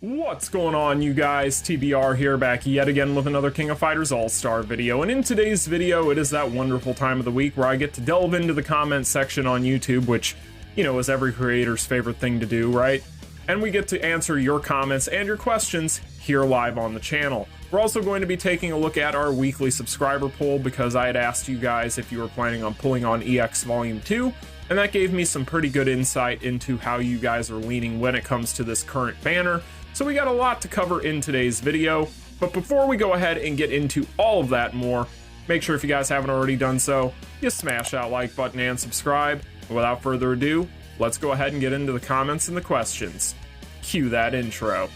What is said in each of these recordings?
What's going on, you guys? TBR here, back yet again with another King of Fighters All-Star video, and in today's video it is that wonderful time of the week where I get to delve into the comment section on YouTube, which, you know, is every creator's favorite thing to do, right? And we get to answer your comments and your questions here live on the channel. We're also going to be taking a look at our weekly subscriber poll because I had asked you guys if you were planning on pulling on EX Volume 2, and that gave me some pretty good insight into how you guys are leaning when it comes to this current banner. So we got a lot to cover in today's video, but before we go ahead and get into all of that and more, make sure if you guys haven't already done so, you smash that like button and subscribe. And without further ado, let's go ahead and get into the comments and the questions. Cue that intro.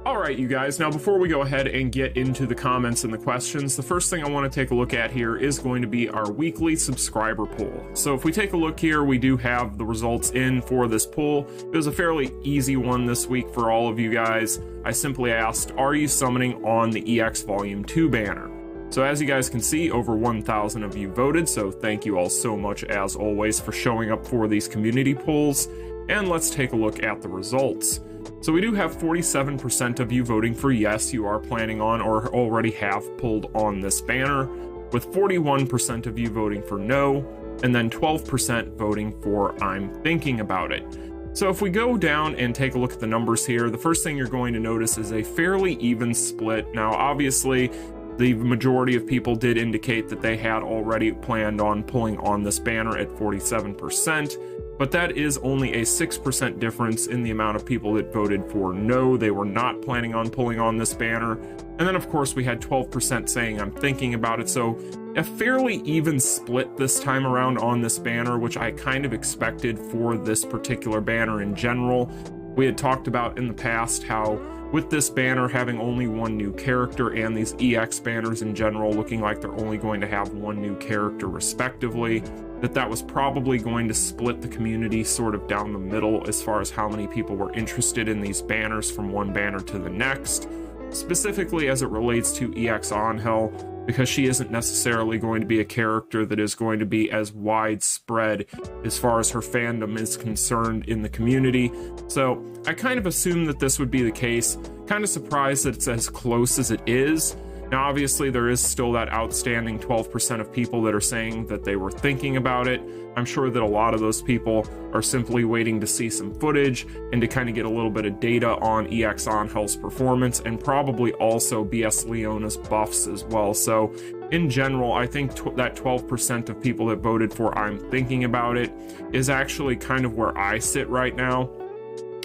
Alright, you guys, now before we go ahead and get into the comments and the questions, the first thing I want to take a look at here is going to be our weekly subscriber poll. So if we take a look here, we do have the results in for this poll. It was a fairly easy one this week for all of you guys. I simply asked, are you summoning on the EX Volume 2 banner? So as you guys can see, over 1,000 of you voted, so thank you all so much as always for showing up for these community polls. And let's take a look at the results. So we do have 47% of you voting for yes, you are planning on or already have pulled on this banner, with 41% of you voting for no, and then 12% voting for I'm thinking about it. So if we go down and take a look at the numbers here, the first thing you're going to notice is a fairly even split. Now obviously, the majority of people did indicate that they had already planned on pulling on this banner at 47%. But that is only a 6% difference in the amount of people that voted for no, they were not planning on pulling on this banner. And then of course we had 12% saying I'm thinking about it, so a fairly even split this time around on this banner, which I kind of expected for this particular banner in general. We had talked about in the past how with this banner having only one new character and these EX banners in general looking like they're only going to have one new character respectively, that was probably going to split the community sort of down the middle as far as how many people were interested in these banners from one banner to the next, specifically as it relates to EX Angel, because she isn't necessarily going to be a character that is going to be as widespread as far as her fandom is concerned in the community. So I kind of assumed that this would be the case, kind of surprised that it's as close as it is. Now obviously there is still that outstanding 12% of people that are saying that they were thinking about it. I'm sure that a lot of those people are simply waiting to see some footage and to kind of get a little bit of data on EX Angel's performance, and probably also BS Leona's buffs as well. So in general, I think that 12% of people that voted for I'm thinking about it is actually kind of where I sit right now.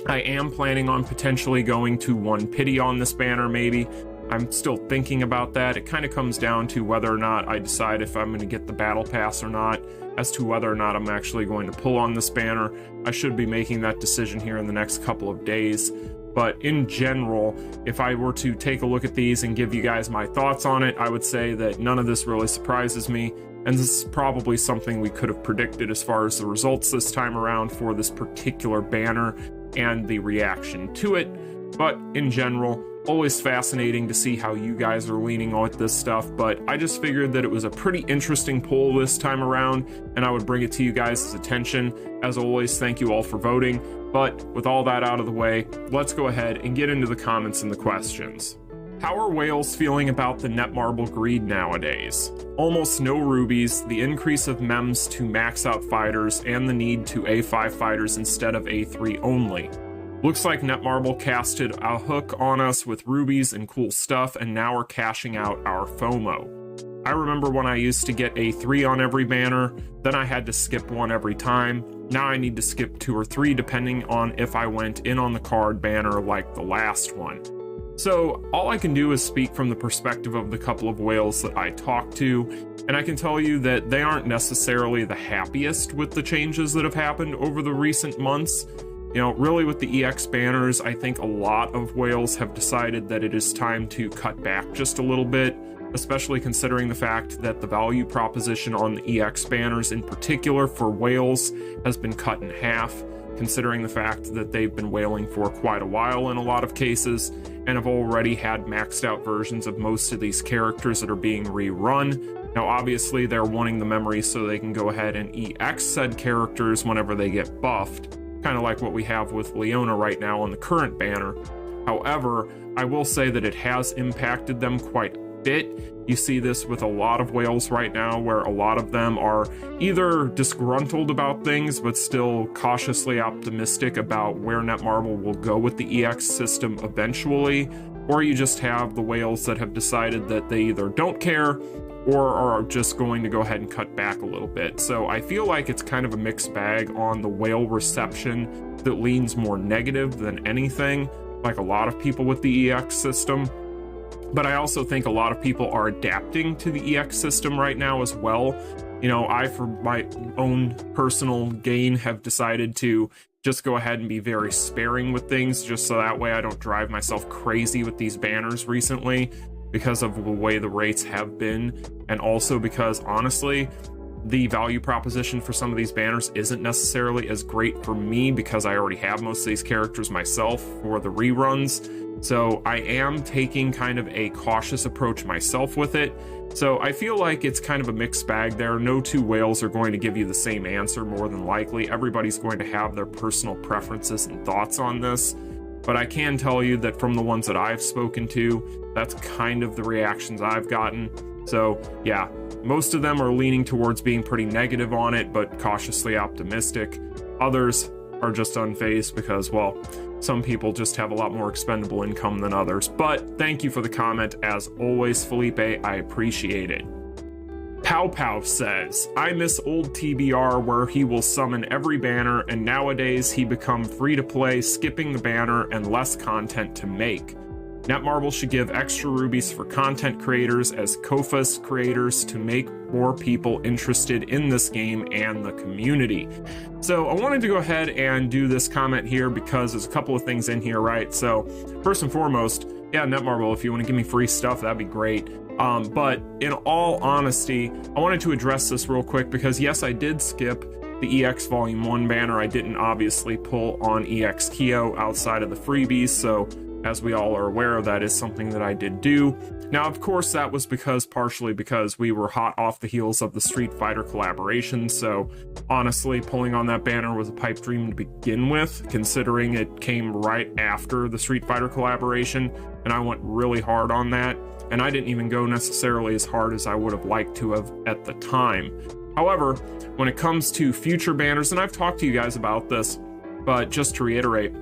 I am planning on potentially going to one pity on this banner maybe. I'm still thinking about that. It kind of comes down to whether or not I decide if I'm going to get the battle pass or not, as to whether or not I'm actually going to pull on this banner. I should be making that decision here in the next couple of days. But in general, if I were to take a look at these and give you guys my thoughts on it, I would say that none of this really surprises me. And this is probably something we could have predicted as far as the results this time around for this particular banner and the reaction to it. But in general, always fascinating to see how you guys are leaning on this stuff, but I just figured that it was a pretty interesting poll this time around, and I would bring it to you guys' attention. As always, thank you all for voting, but with all that out of the way, let's go ahead and get into the comments and the questions. How are whales feeling about the Netmarble Greed nowadays? Almost no rubies, the increase of mems to max out fighters, and the need to A5 fighters instead of A3 only. Looks like Netmarble casted a hook on us with rubies and cool stuff, and now we're cashing out our FOMO. I remember when I used to get A3 on every banner, then I had to skip one every time. Now I need to skip 2 or 3 depending on if I went in on the card banner like the last one. So all I can do is speak from the perspective of the couple of whales that I talked to, and I can tell you that they aren't necessarily the happiest with the changes that have happened over the recent months. You know, really with the EX banners, I think a lot of whales have decided that it is time to cut back just a little bit, especially considering the fact that the value proposition on the EX banners in particular for whales has been cut in half. considering the fact that they've been whaling for quite a while in a lot of cases, and have already had maxed out versions of most of these characters that are being rerun. Now, obviously, they're wanting the memories so they can go ahead and EX said characters whenever they get buffed, kind of like what we have with Leona right now on the current banner. However, I will say that it has impacted them quite a bit. You see this with a lot of whales right now, where a lot of them are either disgruntled about things, but still cautiously optimistic about where Netmarble will go with the EX system eventually, or you just have the whales that have decided that they either don't care or are just going to go ahead and cut back a little bit. So I feel like it's kind of a mixed bag on the whale reception that leans more negative than anything, like a lot of people with the EX system. But I also think a lot of people are adapting to the EX system right now as well. You know, I, for my own personal gain, have decided to just go ahead and be very sparing with things, just so that way I don't drive myself crazy with these banners recently, because of the way the rates have been, and also because, honestly, the value proposition for some of these banners isn't necessarily as great for me, because I already have most of these characters myself for the reruns. So I am taking kind of a cautious approach myself with it. So I feel like it's kind of a mixed bag there. No two whales are going to give you the same answer, more than likely. Everybody's going to have their personal preferences and thoughts on this. But I can tell you that from the ones that I've spoken to, that's kind of the reactions I've gotten. So yeah, most of them are leaning towards being pretty negative on it, but cautiously optimistic. Others are just unfazed because, well, some people just have a lot more expendable income than others. But thank you for the comment, as always, Felipe. I appreciate it. Pow Pow says, I miss old TBR where he will summon every banner, and nowadays he become free to play, skipping the banner and less content to make. Netmarble should give extra rubies for content creators as KoFAS creators to make more people interested in this game and the community. So I wanted to go ahead and do this comment here because there's a couple of things in here, right? So first and foremost, yeah, Netmarble, if you want to give me free stuff, that'd be great. But in all honesty, I wanted to address this real quick because yes, I did skip the EX Volume 1 banner. I didn't obviously pull on EX Keo outside of the freebies, so as we all are aware, that is something that I did do. Now, of course, that was partially because we were hot off the heels of the Street Fighter collaboration, so honestly, pulling on that banner was a pipe dream to begin with, considering it came right after the Street Fighter collaboration, and I went really hard on that, and I didn't even go necessarily as hard as I would have liked to have at the time. However, when it comes to future banners, and I've talked to you guys about this, but just to reiterate,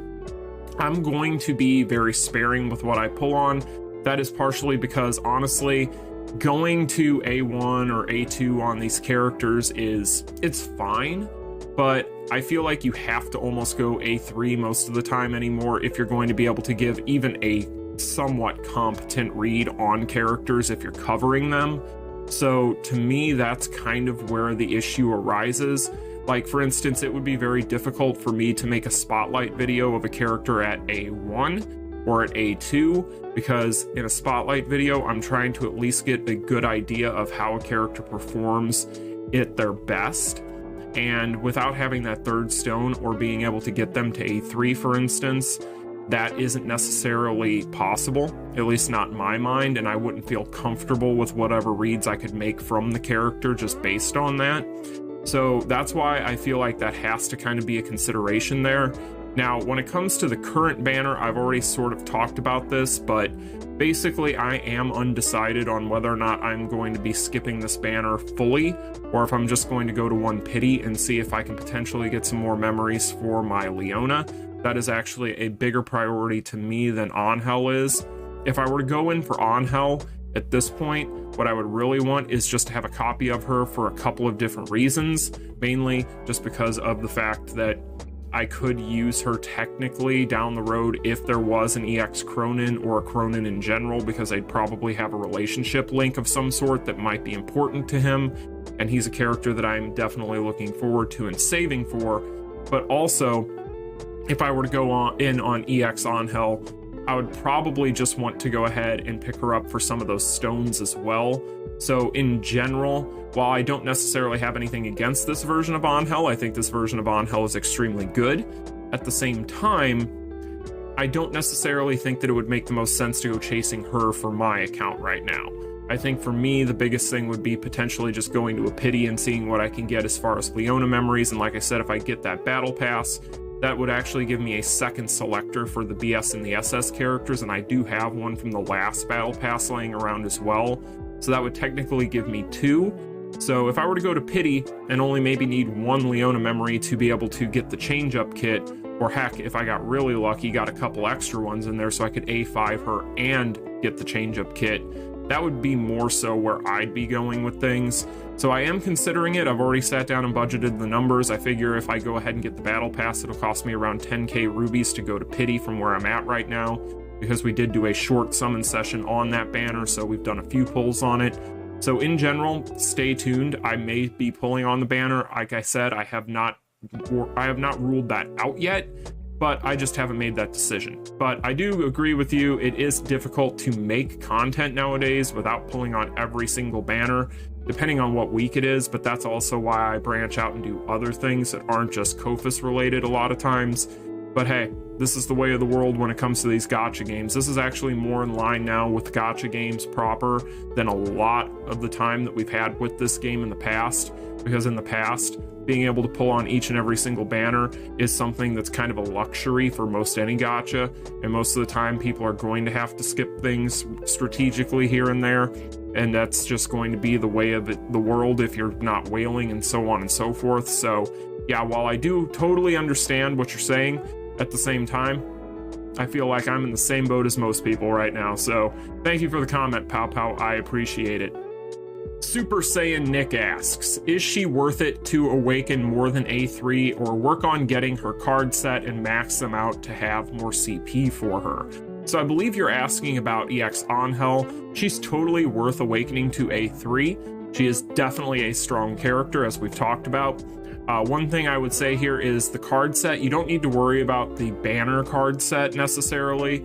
I'm going to be very sparing with what I pull on. That is partially because, honestly, going to A1 or A2 on these characters it's fine, but I feel like you have to almost go A3 most of the time anymore if you're going to be able to give even a somewhat competent read on characters if you're covering them. So to me, that's kind of where the issue arises. Like, for instance, it would be very difficult for me to make a spotlight video of a character at A1 or at A2, because in a spotlight video, I'm trying to at least get a good idea of how a character performs at their best. And without having that third stone or being able to get them to A3, for instance, that isn't necessarily possible, at least not in my mind, and I wouldn't feel comfortable with whatever reads I could make from the character just based on that. So that's why I feel like that has to kind of be a consideration there. Now, when it comes to the current banner, I've already sort of talked about this, but basically I am undecided on whether or not I'm going to be skipping this banner fully, or if I'm just going to go to 1 pity and see if I can potentially get some more memories for my Leona. That is actually a bigger priority to me than Angel is. If I were to go in for Angel, at this point, what I would really want is just to have a copy of her for a couple of different reasons, mainly just because of the fact that I could use her technically down the road if there was an EX Cronin or a Cronin in general, because I'd probably have a relationship link of some sort that might be important to him, and he's a character that I'm definitely looking forward to and saving for. But also, if I were to go in on EX Angel, I would probably just want to go ahead and pick her up for some of those stones as well. So in general, while I don't necessarily have anything against this version of Angel, I think this version of Angel is extremely good. At the same time, I don't necessarily think that it would make the most sense to go chasing her for my account right now. I think for me, the biggest thing would be potentially just going to a pity and seeing what I can get as far as Leona memories. And like I said, if I get that battle pass, that would actually give me a second selector for the BS and the SS characters, and I do have one from the last battle pass laying around as well. So that would technically give me 2. So if I were to go to pity and only maybe need 1 Leona memory to be able to get the change-up kit, or heck, if I got really lucky, got a couple extra ones in there so I could A5 her and get the change-up kit, that would be more so where I'd be going with things. So I am considering it. I've already sat down and budgeted the numbers. I figure if I go ahead and get the battle pass, it'll cost me around 10k rubies to go to pity from where I'm at right now, because we did do a short summon session on that banner, so we've done a few pulls on it. So in general, stay tuned. I may be pulling on the banner. Like I said, I have not ruled that out yet, but I just haven't made that decision. But I do agree with you, it is difficult to make content nowadays without pulling on every single banner, depending on what week it is, but that's also why I branch out and do other things that aren't just KoFAS related a lot of times. But hey, this is the way of the world when it comes to these gacha games. This is actually more in line now with gacha games proper than a lot of the time that we've had with this game in the past, because in the past, being able to pull on each and every single banner is something that's kind of a luxury for most any gacha, and most of the time people are going to have to skip things strategically here and there, and that's just going to be the way of the world if you're not whaling and so on and so forth. So yeah, while I do totally understand what you're saying, at the same time, I feel like I'm in the same boat as most people right now. So thank you for the comment, Pow Pow, I appreciate it. Super Saiyan Nick asks, is she worth it to awaken more than A3 or work on getting her card set and max them out to have more CP for her? So I believe you're asking about EX Angel. She's totally worth awakening to A3. She is definitely a strong character, as we've talked about. One thing I would say here is the card set. You don't need to worry about the banner card set necessarily.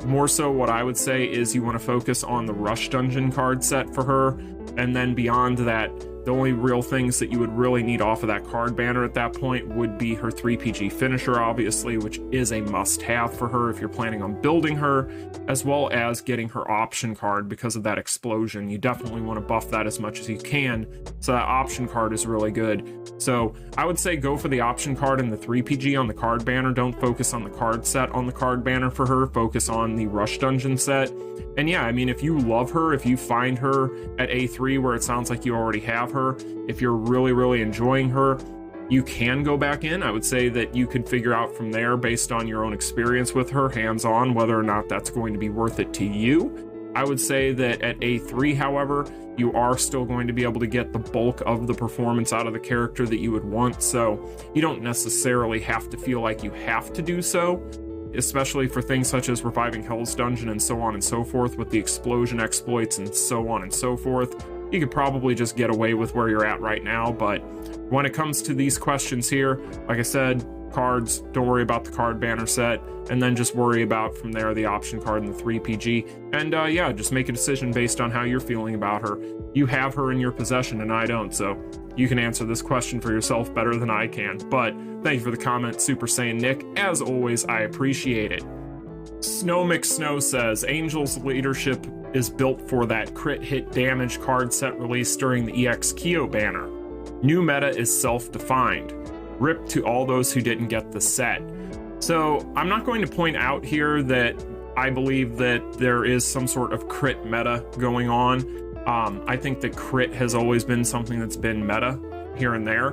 More so what I would say is you want to focus on the Rush Dungeon card set for her, and then beyond that, the only real things that you would really need off of that card banner at that point would be her 3PG finisher, obviously, which is a must-have for her if you're planning on building her, as well as getting her option card because of that explosion. You definitely want to buff that as much as you can, so that option card is really good. So I would say go for the option card and the 3PG on the card banner. Don't focus on the card set on the card banner for her. Focus on the Rush Dungeon set. And yeah, I mean, if you love her, if you find her at A3 where it sounds like you already have her, if you're really, really enjoying her, you can go back in. I would say that you could figure out from there, based on your own experience with her, hands-on, whether or not that's going to be worth it to you. I would say that at A3, however, you are still going to be able to get the bulk of the performance out of the character that you would want, so you don't necessarily have to feel like you have to do so, especially for things such as reviving Hell's Dungeon and so on and so forth with the explosion exploits and so on and so forth. You could probably just get away with where you're at right now, but when it comes to these questions here, like I said, cards, don't worry about the card banner set, and then just worry about from there the option card and the 3PG, and yeah, just make a decision based on how you're feeling about her. You have her in your possession and I don't, so you can answer this question for yourself better than I can. But thank you for the comment, Super Saiyan Nick. As always, I appreciate it. Snow McSnow says, Angel's leadership is built for that crit hit damage card set released during the EX Kyo banner. New meta is self-defined. RIP to all those who didn't get the set. So I'm not going to point out here that I believe that there is some sort of crit meta going on. I think that crit has always been something that's been meta here and there.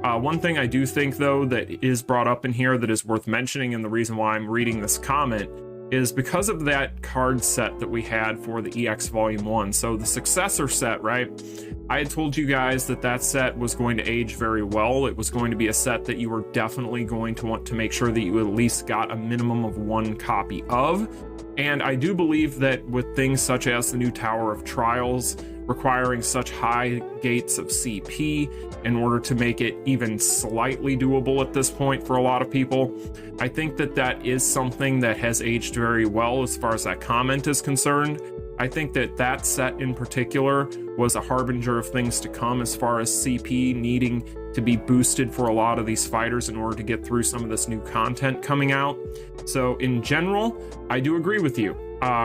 One thing I do think, though, that is brought up in here that is worth mentioning, and the reason why I'm reading this comment, is because of that card set that we had for the EX Volume 1. So the successor set, right? I had told you guys that that set was going to age very well. It was going to be a set that you were definitely going to want to make sure that you at least got a minimum of 1 copy of. And I do believe that with things such as the new Tower of Trials, requiring such high gates of CP in order to make it even slightly doable at this point for a lot of people. I think that that is something that has aged very well as far as that comment is concerned. I think that that set in particular was a harbinger of things to come as far as CP needing to be boosted for a lot of these fighters in order to get through some of this new content coming out. So in general, I do agree with you.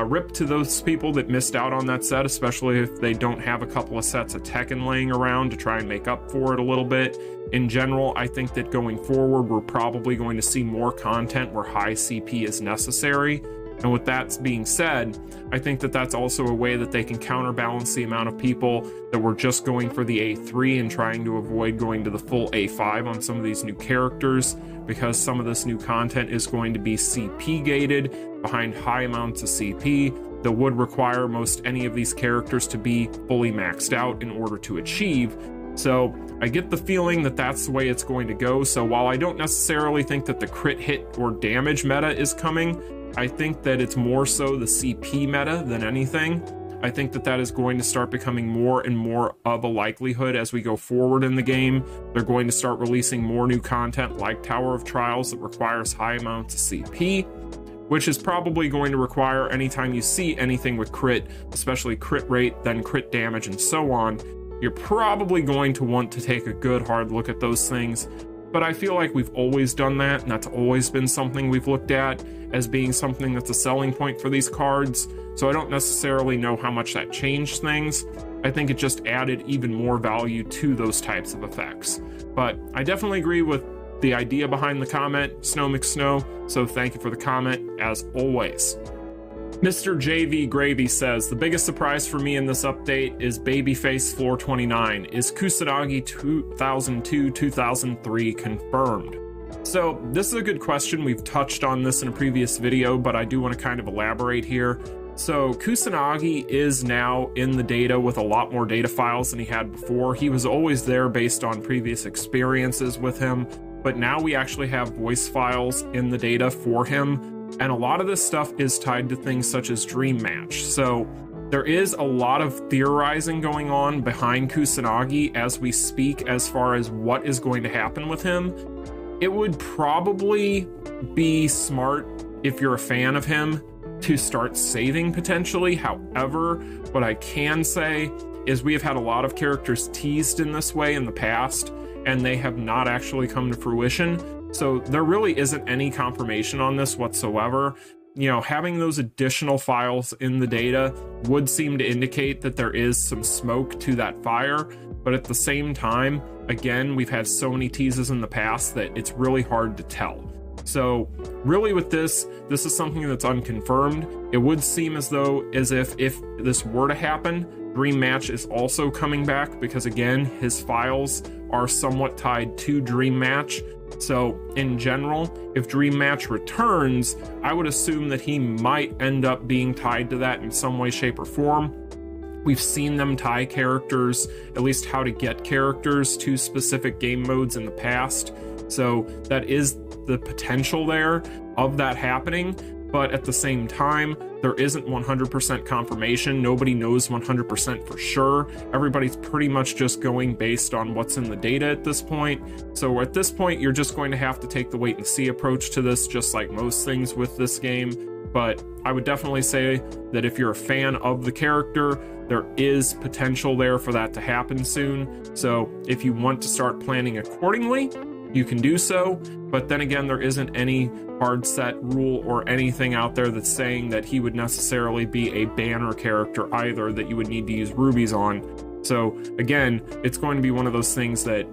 Rip to those people that missed out on that set, especially if they don't have a couple of sets of Tekken laying around to try and make up for it a little bit. In general, I think that going forward, we're probably going to see more content where high CP is necessary. And with that being said, I think that that's also a way that they can counterbalance the amount of people that were just going for the A3 and trying to avoid going to the full A5 on some of these new characters, because some of this new content is going to be CP gated behind high amounts of CP that would require most any of these characters to be fully maxed out in order to achieve. So I get the feeling that that's the way it's going to go. So while I don't necessarily think that the crit hit or damage meta is coming, I think that it's more so the CP meta than anything. I think that that is going to start becoming more and more of a likelihood as we go forward in the game. They're going to start releasing more new content like Tower of Trials that requires high amounts of CP, which is probably going to require, anytime you see anything with crit, especially crit rate, then crit damage and so on, you're probably going to want to take a good hard look at those things. But I feel like we've always done that, and that's always been something we've looked at as being something that's a selling point for these cards. So I don't necessarily know how much that changed things. I think it just added even more value to those types of effects. But I definitely agree with the idea behind the comment, Snow McSnow, so thank you for the comment, as always. Mr. JV Gravy says, the biggest surprise for me in this update is Babyface Floor 29. Is Kusanagi 2002-2003 confirmed? So this is a good question. We've touched on this in a previous video, but I do want to kind of elaborate here. So Kusanagi is now in the data with a lot more data files than he had before. He was always there based on previous experiences with him, but now we actually have voice files in the data for him. And a lot of this stuff is tied to things such as Dream Match. So there is a lot of theorizing going on behind Kusanagi as we speak as far as what is going to happen with him. It would probably be smart, if you're a fan of him, to start saving potentially. However, what I can say is we have had a lot of characters teased in this way in the past, and they have not actually come to fruition. So there really isn't any confirmation on this whatsoever. You know, having those additional files in the data would seem to indicate that there is some smoke to that fire, but at the same time, again, we've had so many teases in the past that it's really hard to tell. So really with this is something that's unconfirmed. It would seem as if this were to happen, Dream Match is also coming back, because again, his files are somewhat tied to Dream Match. So in general, if Dream Match returns, I would assume that he might end up being tied to that in some way, shape, or form. We've seen them tie characters, at least how to get characters, to specific game modes in the past. So that is the potential there of that happening. But at the same time, there isn't 100% confirmation. Nobody knows 100% for sure. Everybody's pretty much just going based on what's in the data at this point. So at this point, you're just going to have to take the wait and see approach to this, just like most things with this game. But I would definitely say that if you're a fan of the character, there is potential there for that to happen soon. So if you want to start planning accordingly, you can do so. But then again, there isn't any hard set rule or anything out there that's saying that he would necessarily be a banner character either that you would need to use rubies on. So again, it's going to be one of those things that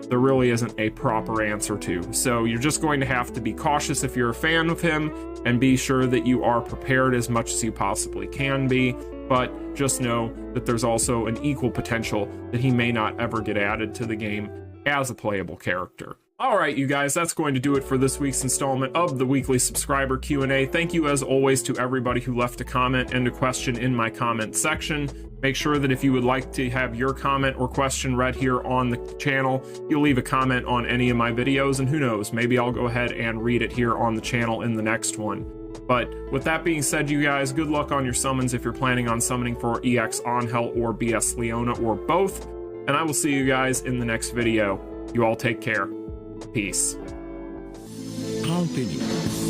there really isn't a proper answer to. So you're just going to have to be cautious if you're a fan of him, and be sure that you are prepared as much as you possibly can be. But just know that there's also an equal potential that he may not ever get added to the game as a playable character. All right, you guys, that's going to do it for this week's installment of the weekly subscriber Q&A. Thank you, as always, to everybody who left a comment and a question in my comment section. Make sure that if you would like to have your comment or question read here on the channel, you'll leave a comment on any of my videos, and who knows, maybe I'll go ahead and read it here on the channel in the next one. But with that being said, you guys, good luck on your summons if you're planning on summoning for EX Angel or BS Leona or both. And I will see you guys in the next video. You all take care. Peace. Continue.